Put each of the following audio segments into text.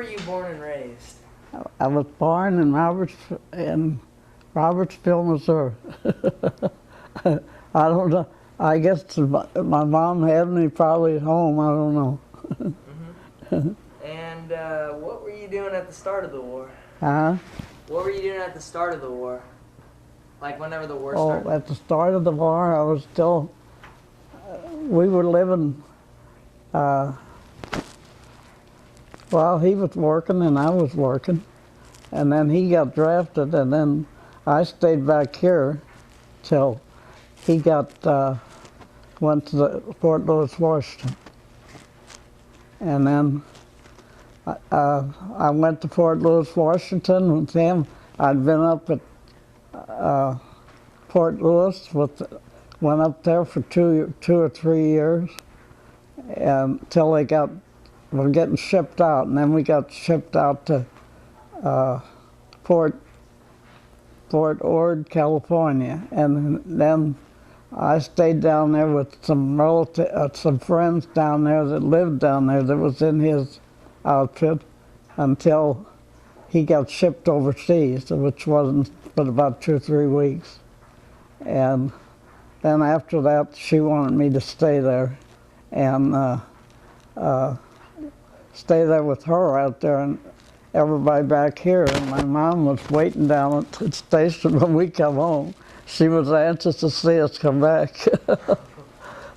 were you born and raised? I was born in Robertsville, Missouri. I don't know. I guess my mom had me probably at home. I don't know. And what were you doing at the start of the war? Huh? What were you doing at the start of the war? Like whenever the war started? Oh, at the start of the war, I was still. We were living. Well, he was working and I was working, and then he got drafted, and then I stayed back here till he went to Fort Lewis, Washington, and then I went to Fort Lewis, Washington with him. I'd been up at Fort Lewis went up there for two or 3 years until were getting shipped out, and then we got shipped out to Fort Ord, California, and then I stayed down there with some friends down there that lived down there that was in his outfit until he got shipped overseas, which wasn't but about 2 or 3 weeks. And then after that, she wanted me to stay there and stay there with her out there and everybody back here. And my mom was waiting down at the station when we come home. She was anxious to see us come back.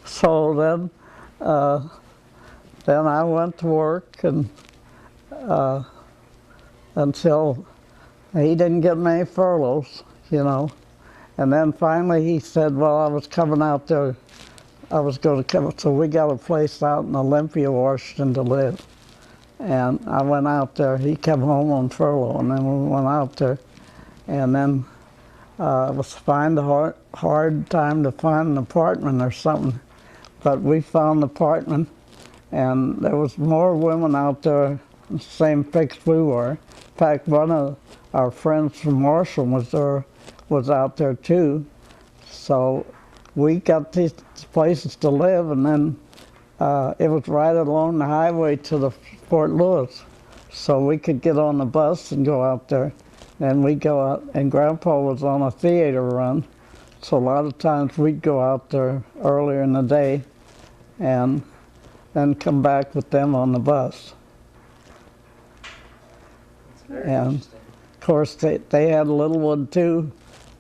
So then I went to work and until he didn't get many furloughs, you know. And then finally he said, well, I was coming out there. I was going to come, so we got a place out in Olympia, Washington to live. And I went out there. He came home on furlough, and then we went out there. And then it was a hard time to find an apartment or something. But we found an apartment, and there was more women out there, the same fix we were. In fact, one of our friends from Marshall was out there too. So we got these places to live, and then it was right along the highway to the Fort Lewis. So we could get on the bus and go out there. And we'd go out, and Grandpa was on a theater run. So a lot of times we'd go out there earlier in the day and then come back with them on the bus. That's very And interesting. of course they had a little one too,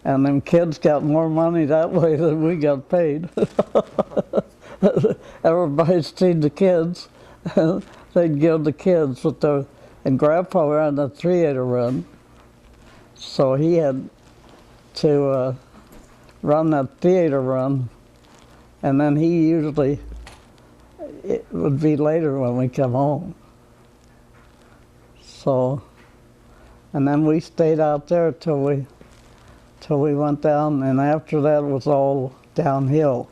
and them kids got more money that way than we got paid. Everybody's seen the kids. They'd give the kids and Grandpa ran the theater run, so he had to run that theater run, and then it would be later when we come home. So, and then we stayed out there till we went down, and after that it was all downhill.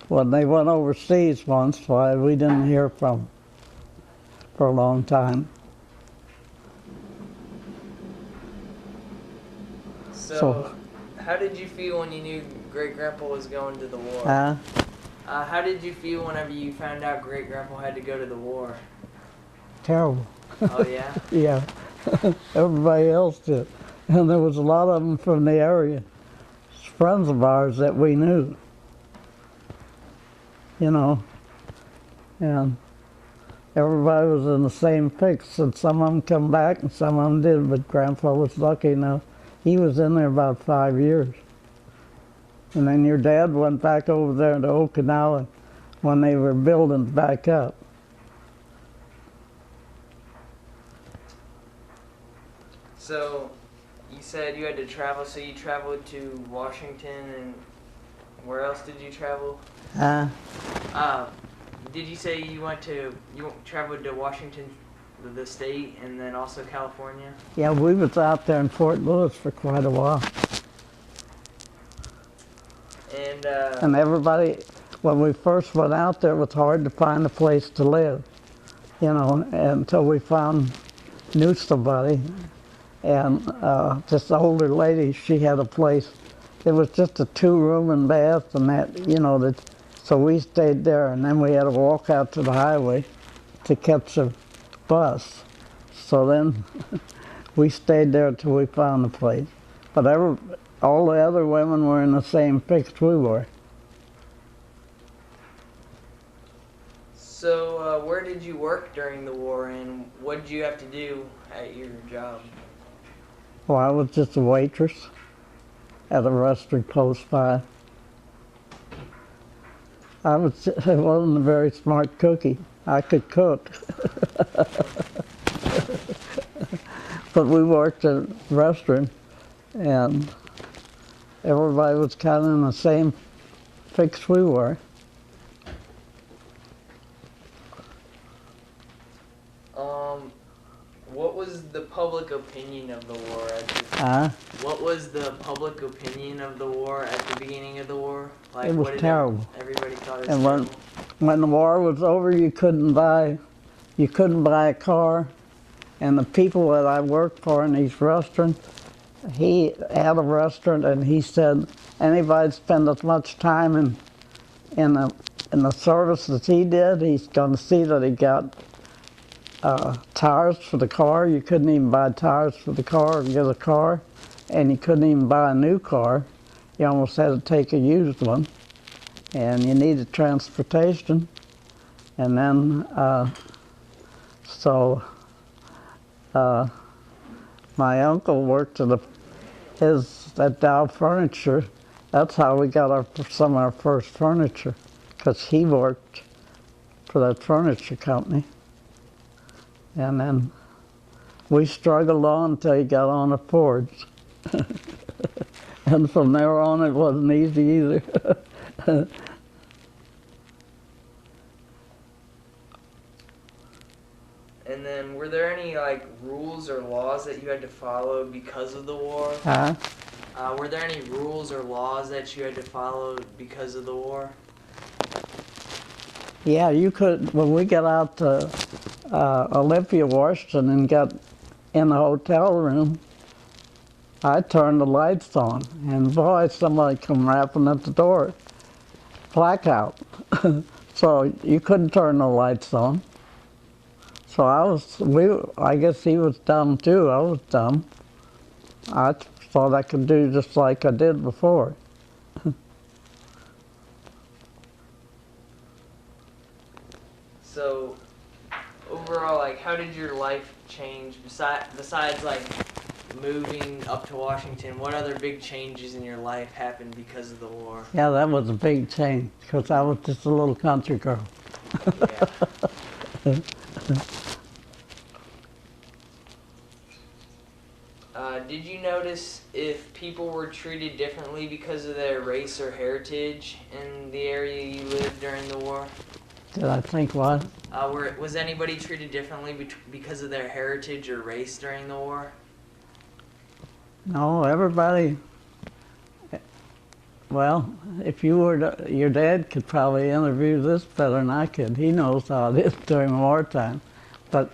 When they went overseas once, we didn't hear from them for a long time. So how did you feel when you knew Great-Grandpa was going to the war? How did you feel whenever you found out Great-Grandpa had to go to the war? Terrible. Oh, yeah? Yeah. Everybody else did. And there was a lot of them from the area, friends of ours that we knew. You know, and everybody was in the same fix, and some of them come back and some of them did, but Grandpa was lucky enough. He was in there about 5 years. And then your dad went back over there to Okinawa when they were building back up. So you said you had to travel, so you traveled to Washington, and where else did you travel? Did you say you traveled to Washington, the state, and then also California? Yeah, we was out there in Fort Lewis for quite a while. And everybody, when we first went out there, it was hard to find a place to live, you know, until we knew somebody. And this older lady, she had a place. It was just a 2-room and bath and that, you know, so we stayed there, and then we had to walk out to the highway to catch a bus. So then we stayed there till we found a place. But all the other women were in the same fix we were. So where did you work during the war, and what did you have to do at your job? Well, I was just a waitress at a restaurant close by. I wasn't a very smart cookie. I could cook. But we worked at a restaurant, and everybody was kind of in the same fix we were. What was the public opinion of the war What was the public opinion of the war at the beginning of the war? Like, it was terrible. Everybody thought it was and terrible. When the war was over, you couldn't buy a car. And the people that I worked for in these restaurants, he had a restaurant, and he said anybody spend as much time in the service as he did, he's going to see that he got tires for the car. You couldn't even buy tires for the car or get a car, and you couldn't even buy a new car. You almost had to take a used one, and you needed transportation. And then, my uncle worked at Dow Furniture. That's how we got some of our first furniture, because he worked for that furniture company. And then we struggled on until he got on a Ford's. And from there on, it wasn't easy either. And then, were there any rules or laws that you had to follow because of the war? Were there any rules or laws that you had to follow because of the war? Yeah, you could. When we got out to Olympia, Washington, and got in the hotel room, I turned the lights on, and boy, somebody come rapping at the door, blackout. So you couldn't turn the lights on. So I guess he was dumb too. I was dumb. I thought I could do just like I did before. So, overall, how did your life change besides moving up to Washington? What other big changes in your life happened because of the war? Yeah, that was a big change, because I was just a little country girl. Yeah. Did you notice if people were treated differently because of their race or heritage in the area you lived during the war? Did I think what? Was anybody treated differently because of their heritage or race during the war? No, everybody. Well, if you were your dad could probably interview this better than I could. He knows how it is during wartime. But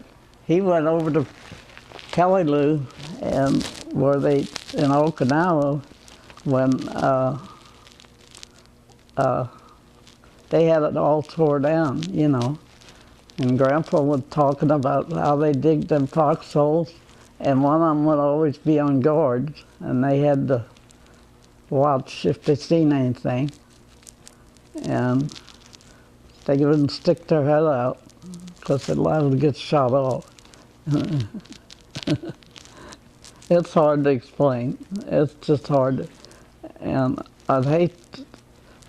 he went over to Kelly and where in Okinawa, when they had it all tore down, you know. And Grandpa was talking about how they dig them foxholes, and one of them would always be on guard, and they had to watch if they seen anything. And they wouldn't stick their head out, because they'd liable to get shot off. It's hard to explain. It's just hard to, and I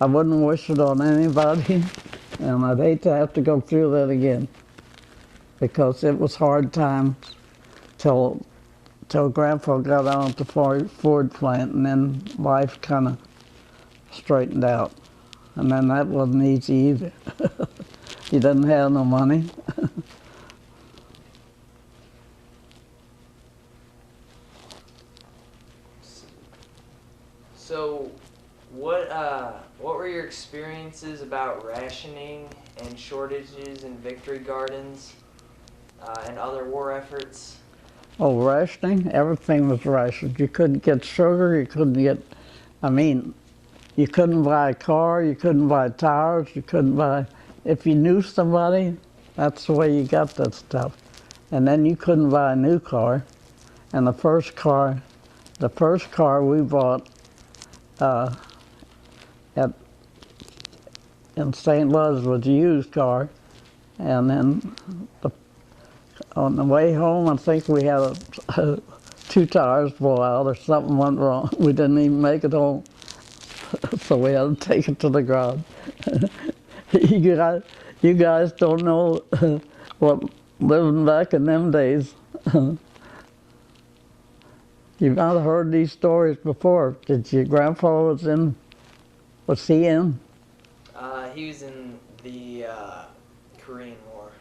wouldn't wish it on anybody, and I'd hate to have to go through that again, because it was hard times till Grandpa got on at the Ford plant, and then life kind of straightened out. And then that wasn't easy either. He didn't have no money. So, what were your experiences about rationing and shortages in victory gardens and other war efforts? Oh, rationing? Everything was rationed. You couldn't get sugar, you couldn't get, you couldn't buy a car, you couldn't buy tires, you couldn't buy, if you knew somebody, that's the way you got that stuff. and then you couldn't buy a new car. And the first car we bought in St. Louis was a used car. And then on the way home, I think we had two tires blow out or something went wrong. We didn't even make it home, so we had to take it to the garage. You guys don't know what living back in them days. You've not heard these stories before. Did your grandpa was he in? He was in the Korean War.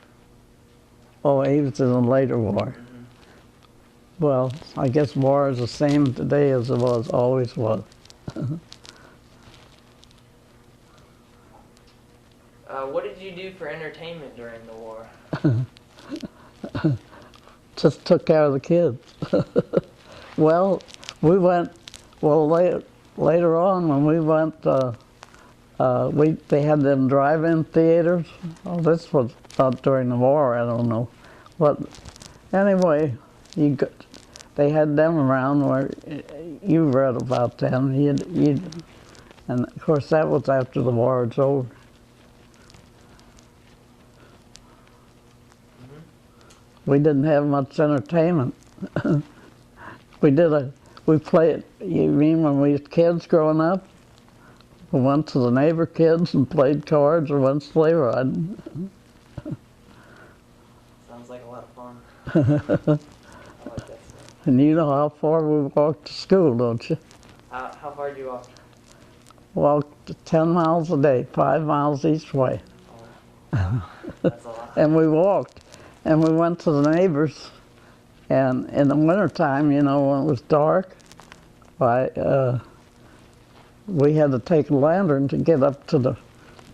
Oh, he was in a later war. Mm-hmm. Well, I guess war is the same today as it always was. What did you do for entertainment during the war? Just took care of the kids. Well, later on when we went, they had them drive-in theaters. Oh, this was not during the war, I don't know. But anyway, they had them around where you read about them. And of course that was after the war was over. Mm-hmm. We didn't have much entertainment. We played, you mean when we was kids growing up? We went to the neighbor kids and played cards or went sleigh riding. Sounds like a lot of fun. I like that stuff. And you know how far we walked to school, don't you? How far do you walk? Walked 10 miles a day, 5 miles each way. Oh, that's a lot. And we walked, and we went to the neighbors. And in the wintertime, you know, when it was dark, we had to take a lantern to get up to the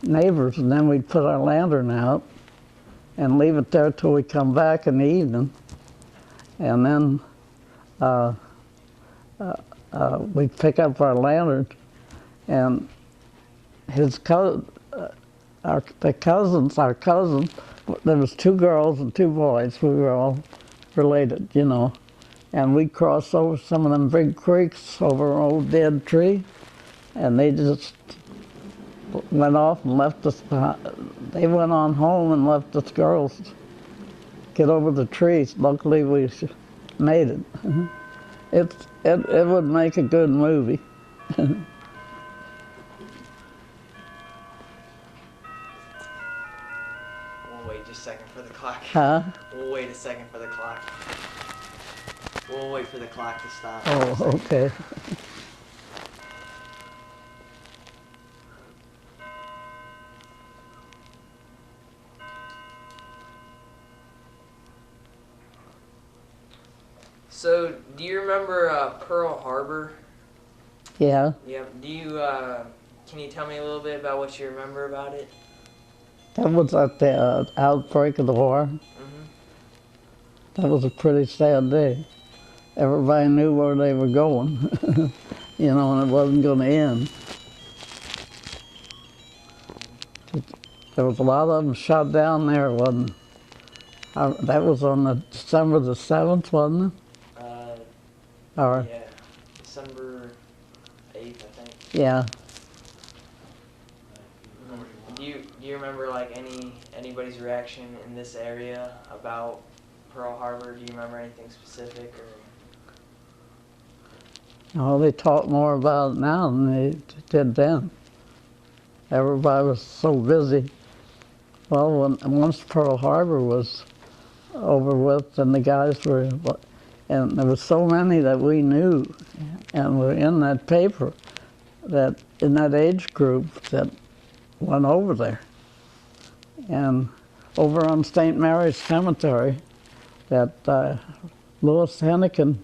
neighbors, and then we'd put our lantern out and leave it there till we come back in the evening. And then we'd pick up our lantern, and his cousin, our cousins, there was 2 girls and 2 boys. We were all related, you know. And we crossed over some of them big creeks over an old dead tree, and they just went off and left us behind. They went on home and left us girls get over the trees. Luckily we made it. It would make a good movie. We'll wait just a second for the clock. Huh? We'll wait a second for the clock. We'll wait for the clock to stop. Oh, okay. So, do you remember Pearl Harbor? Yeah. Yeah. Can you tell me a little bit about what you remember about it? That was at the outbreak of the war. Mm-hmm. That was a pretty sad day. Everybody knew where they were going, you know, and it wasn't going to end. There was a lot of them shot down there, wasn't there? That was on December the 7th, wasn't it? Yeah, December 8th, I think. Yeah. Do you remember like anybody's reaction in this area about Pearl Harbor? Do you remember anything specific or? Oh, they talk more about it now than they did then. Everybody was so busy. Well, once Pearl Harbor was over with, and the guys were, and there were so many that we knew, and were in that paper, that in that age group that went over there. And over on St. Mary's Cemetery, that Louis Hennigan,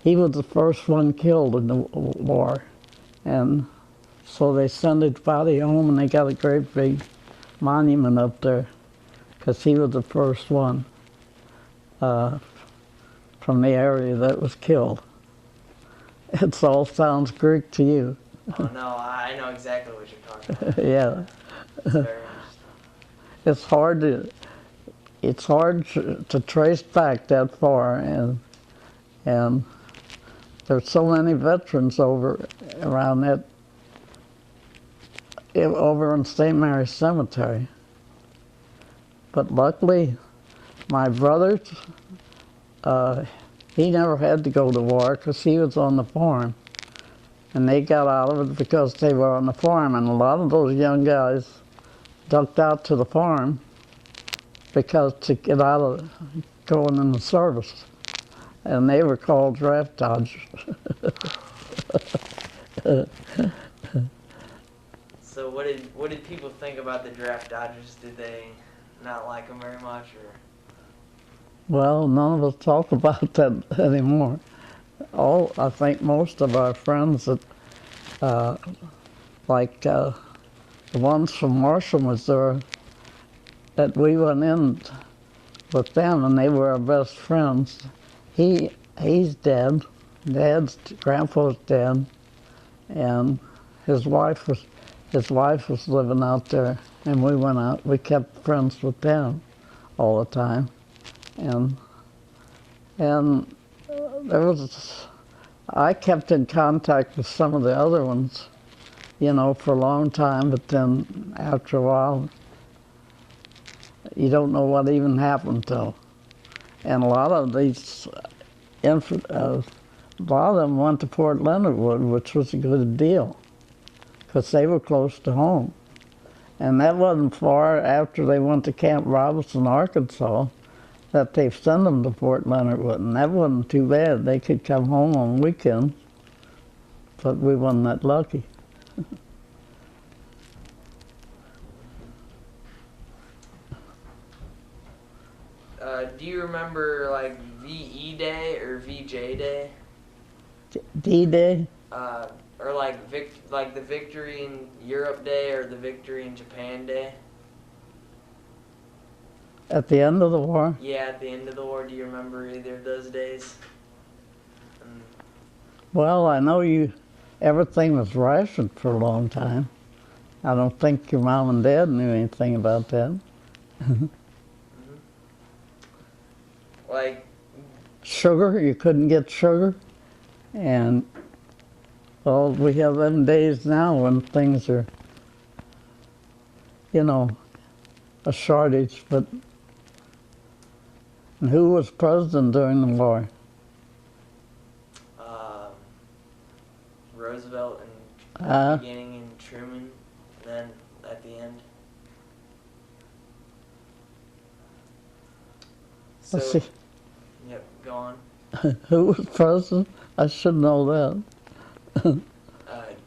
he was the first one killed in the war. And so they sent his body home, and they got a great big monument up there, because he was the first one from the area that was killed. It all sounds Greek to you. Oh no, I know exactly what you're talking about. Yeah. It's very interesting. It's hard to it's hard to trace back that far, and there's so many veterans over around that, over in St. Mary's Cemetery. But luckily, my brother, he never had to go to war because he was on the farm. And they got out of it because they were on the farm. And a lot of those young guys ducked out to the farm because to get out of going in the service. And they were called draft dodgers. So what did people think about the draft dodgers? Did they not like them very much, or? Well, none of us talk about that anymore. I think most of our friends that, like the ones from Marshall, Missouri, that we went in with them, and they were our best friends. He's dead. Grandpa's dead, and his wife was living out there, and we went out. We kept friends with them all the time, and I kept in contact with some of the other ones, for a long time, but then after a while, you don't know what even happened to. And a lot of these, a lot of them went to Fort Leonard Wood, which was a good deal, because they were close to home. And that wasn't far after they went to Camp Robinson, Arkansas, that they sent them to Fort Leonard Wood, and that wasn't too bad. They could come home on weekends, but we wasn't that lucky. Do you remember like VE Day or VJ Day? D-Day? Or like the Victory in Europe Day or the Victory in Japan Day? At the end of the war? Yeah, at the end of the war. Do you remember either of those days? Well, I know everything was rationed for a long time. I don't think your mom and dad knew anything about that. Like sugar, you couldn't get sugar. And, well, we have them days now when things are, a shortage, but and who was president during the war? Roosevelt in the beginning and Truman, and then at the end. So, let's see. Yep, go on. Who was president? I should know that.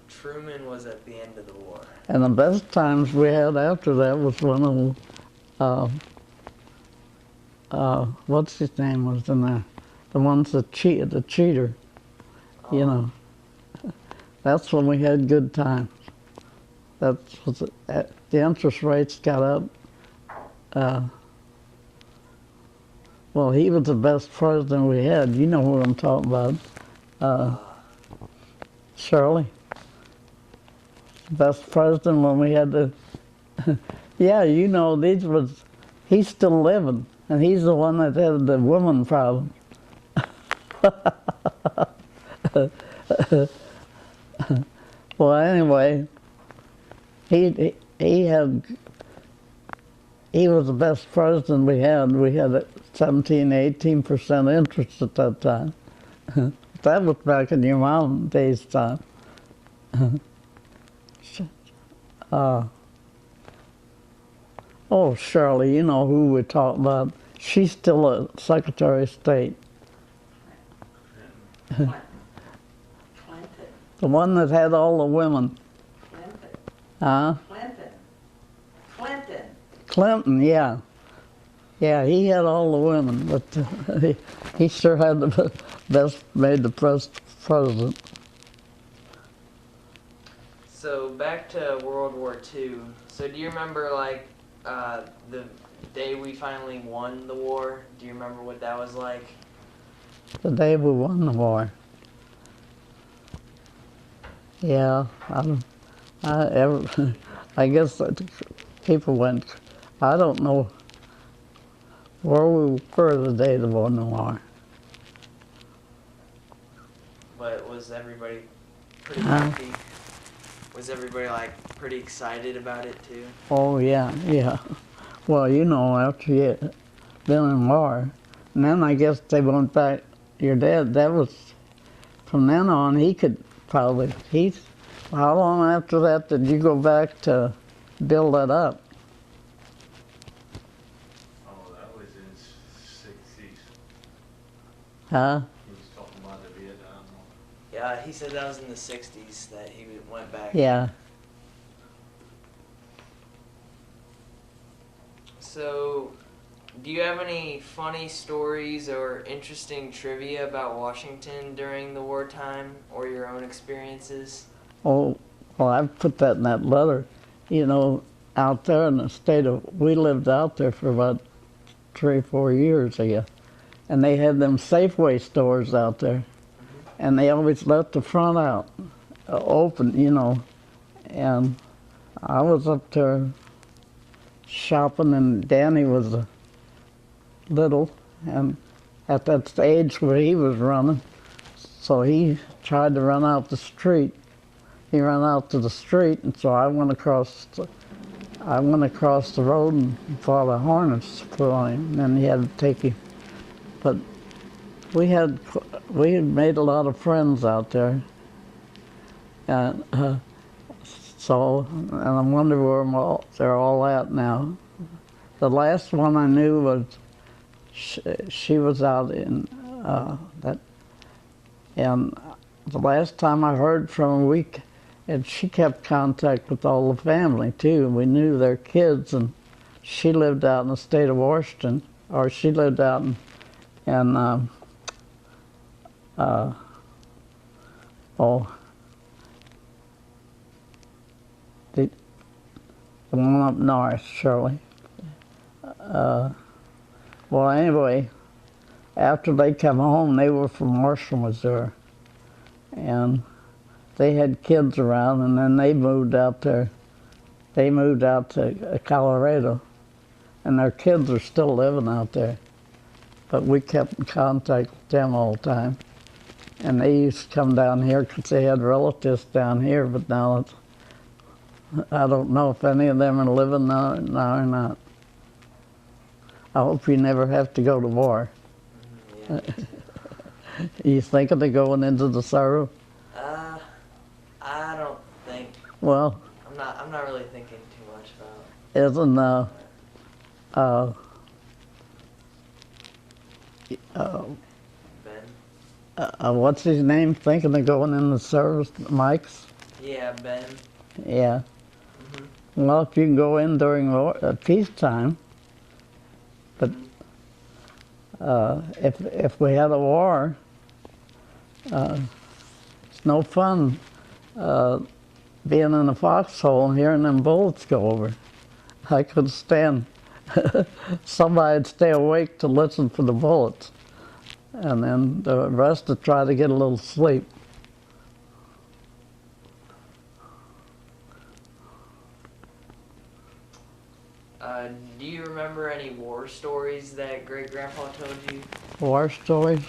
Truman was at the end of the war. And the best times we had after that was when what's his name was in there? The ones that the cheater, That's when we had good times. The interest rates got up. Well, he was the best president we had. You know who I'm talking about. Shirley. Best president when we had the... Yeah, he's still living, and he's the one that had the woman problem. Well, anyway, he was the best president we had. We had 17–18% interest at that time. That was back in your mom days' time. Oh, Shirley, you know who we're talking about. She's still a Secretary of State. Clinton. The one that had all the women. Clinton. Huh? Clinton. Clinton, yeah. Yeah, he had all the women, but he sure had the made the president. So back to World War II. So do you remember like the day we finally won the war? Do you remember what that was like? The day we won the war. Yeah, I guess that people went, I don't know where we were the day the war no war. But was everybody pretty happy? Was everybody like pretty excited about it too? Oh yeah, yeah. Well, you know, after you been in war, and then I guess they went back. Your dad, that was from then on. He could probably. How long after that did you go back to build that up? Oh, that was in '60s. Huh? He was talking about the Vietnam War. Yeah, he said that was in the 60s that he went back. Yeah. So, do you have any funny stories or interesting trivia about Washington during the wartime or your own experiences? Oh, well, I put that in that letter. You know, out there in the state of, we lived out there for about 3 or 4 years, I guess. And they had them Safeway stores out there. And they always left the front out open, you know. And I was up there shopping, and Danny was little, and at that stage where he was running, so he tried to run out the street. He ran out to the street, and so I went across the road and thought a harness put on him, and then he had to take him. But we had made a lot of friends out there, and and I wonder where they're all at now. The last one I knew was she was out in and the last time I heard from her, and she kept contact with all the family too. We knew their kids, and she lived out in the state of Washington, or she lived out in the one up north, Shirley. Well, anyway, after they come home, they were from Marshall, Missouri, and they had kids around, and then they moved out there. They moved out to Colorado, and their kids are still living out there. But we kept in contact with them all the time. And they used to come down here because they had relatives down here, but now I don't know if any of them are living now or not. I hope you never have to go to war. Yeah. You thinking of going into the service? I don't think. Well, I'm not really thinking too much about. Isn't Ben? What's his name thinking of going in the service? Mike's? Yeah, Ben. Yeah. Well, if you can go in during peacetime, but if we had a war, it's no fun being in a foxhole and hearing them bullets go over. I couldn't stand. Somebody'd stay awake to listen for the bullets, and then the rest would try to get a little sleep. Do you remember any war stories that great-grandpa told you? War stories?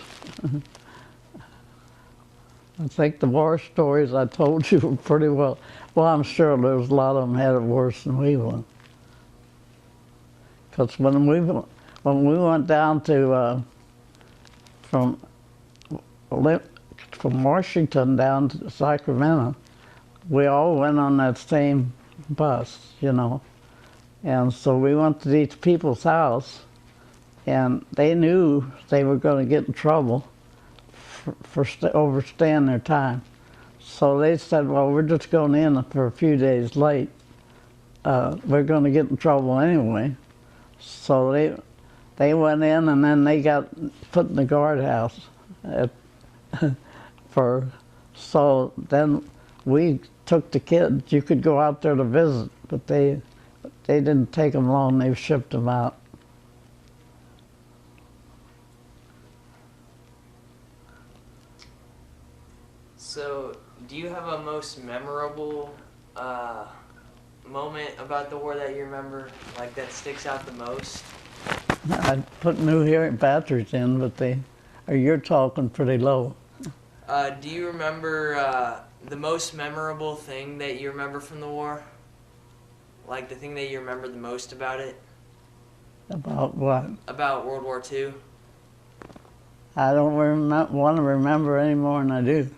I think the war stories I told you were pretty well. Well, I'm sure there's a lot of them had it worse than we were. Because when we went down to from Washington down to Sacramento, we all went on that same bus, you know. And so we went to each people's house, and they knew they were going to get in trouble for overstaying their time. So they said, well, we're just going in for a few days late. We're going to get in trouble anyway. So they went in, and then they got put in the guardhouse. So then we took the kids. You could go out there to visit, but they didn't take them long. They shipped them out. So, do you have a most memorable moment about the war that you remember, like that sticks out the most? I put new hearing batteries in, but you're talking pretty low. Do you remember the most memorable thing that you remember from the war? Like the thing that you remember the most about it? About what? About World War II? I don't want to remember any more than I do.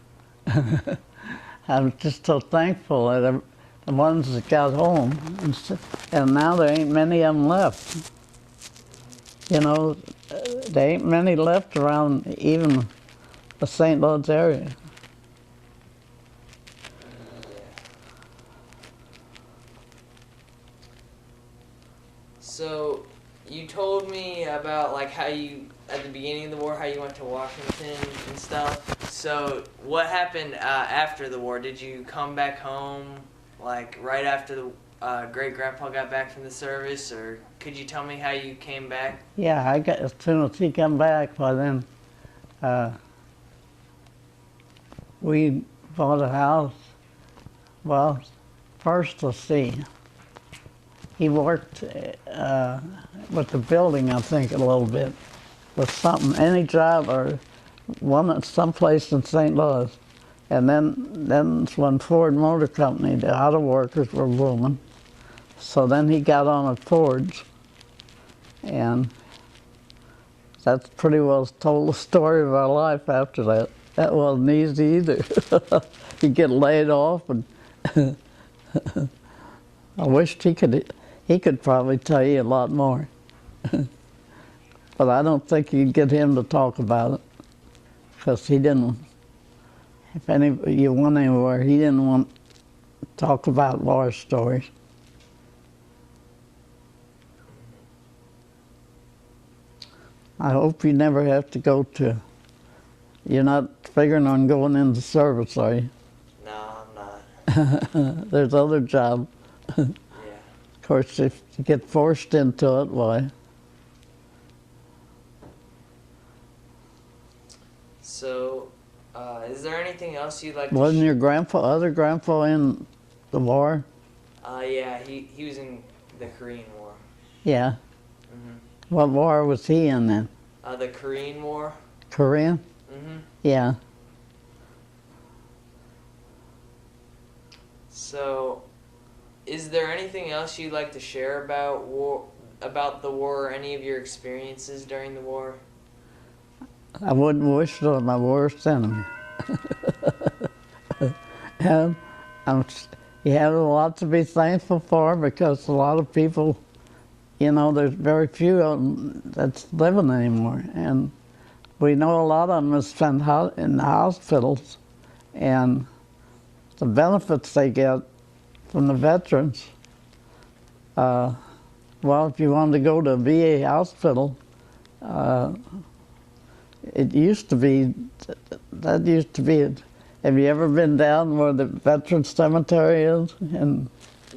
I'm just so thankful that the ones that got home, and now there ain't many of them left. You know, there ain't many left around even the St. Louis area. So, you told me about like how you, at the beginning of the war, how you went to Washington and stuff. So, what happened after the war? Did you come back home, like right after the great-grandpa got back from the service, or could you tell me how you came back? Yeah, as soon as he come back, by then, we bought a house. Well, first, let's see. He worked with the building, I think, a little bit. With something, any job or someplace in St. Louis. And then when Ford Motor Company, the auto workers were booming. So then he got on at Ford's. And that's pretty well told the story of our life after that. That wasn't easy either. You get laid off, and I wished he could probably tell you a lot more. But I don't think you'd get him to talk about it, because he didn't, if you went anywhere, he didn't want to talk about war stories. I hope you never have to go to, you're not figuring on going into service, are you? No, I'm not. There's other jobs. Yeah. Of course, if you get forced into it, why? So, is there anything else you'd like Wasn't to your other grandpa in the war? Yeah, he was in the Korean War. Yeah. Mhm. What war was he in then? The Korean War. Korean? Mhm. Yeah. So, is there anything else you'd like to share about the war, or any of your experiences during the war? I wouldn't wish it on my worst enemy. And you have a lot to be thankful for, because a lot of people, you know, there's very few of them that's living anymore. And we know a lot of them have spent in the hospitals, and the benefits they get from the veterans. Well, if you wanted to go to a VA hospital, it used to be, have you ever been down where the Veterans Cemetery is?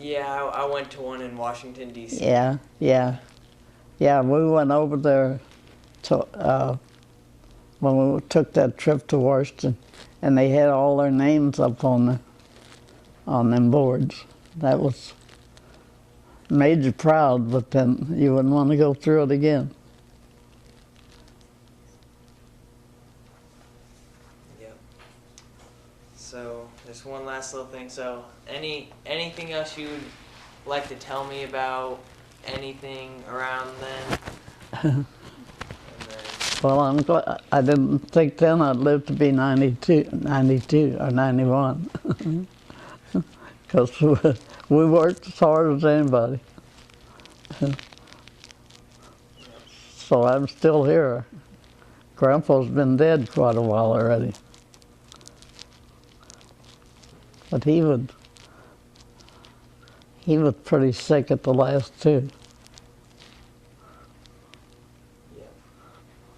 Yeah, I went to one in Washington, D.C. Yeah, we went over there when we took that trip to Washington, and they had all their names up on them boards. That made you proud, but then you wouldn't want to go through it again. Yep. So, there's one last little thing. So, anything else you'd like to tell me about anything around then? Well, I'm glad. I didn't think then I'd live to be 92 or 91. Because we worked as hard as anybody. So I'm still here. Grandpa's been dead quite a while already. But he was pretty sick at the last two.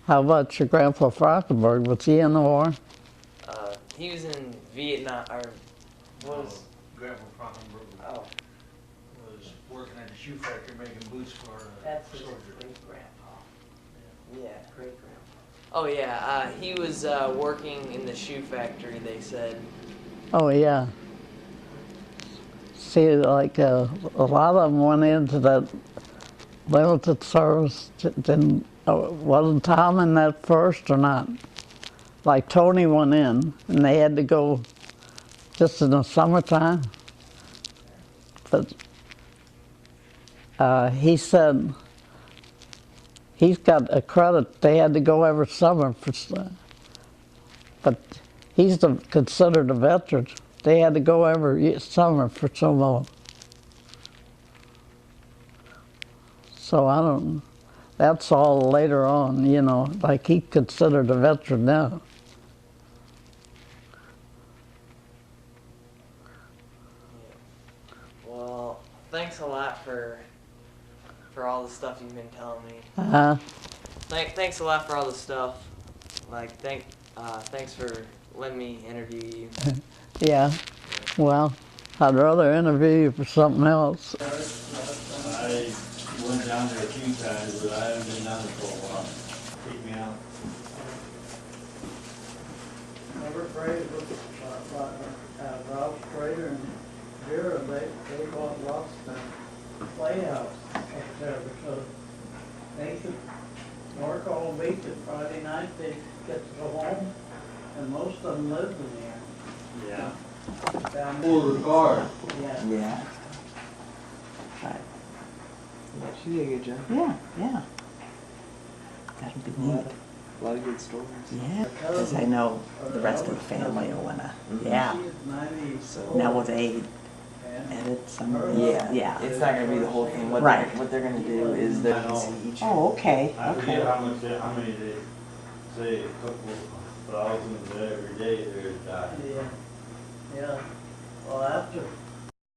How about your Grandpa Frockenberg? Was he in the war? He was in Vietnam, or was... Grandpa Frockenberg was working at a shoe factory making boots for soldiers. great-grandpa. Yeah, great-grandpa. Oh yeah, he was working in the shoe factory, they said. Oh yeah. See, like a lot of them went into that limited service. Didn't, wasn't Tom in that first or not? Like Tony went in, and they had to go just in the summertime. But he said he's got a credit. They had to go every summer for, but he's considered a veteran. They had to go every summer for so long. So I don't. That's all later on, you know. Like he's considered a veteran now. Well, thanks a lot for all the stuff you've been telling me. Thanks a lot for all the stuff. Like, thanks for letting me interview you. Yeah. Well, I'd rather interview you for something else. I went down there a few times, but I haven't been down there for a while. Take me out. Never afraid with Ralph Schrader and Vera, they bought lots of playhouse up there because they could work all week and Friday night they'd get to go home, and most of them lived in there. Yeah. Down Pull the car. Yeah. Yeah. Right. Yeah, she did a good job. Yeah. That'll be neat. A lot of good stories. Yeah, because I know the rest of the family will wanna. Yeah. She's 90. Now will they edit some of these? Yeah. It's not gonna be the whole thing. Right. What they're gonna do is they're gonna see each. Oh, okay. I Okay. forget how many they say, a couple thousand every day there's died. Yeah. Well, after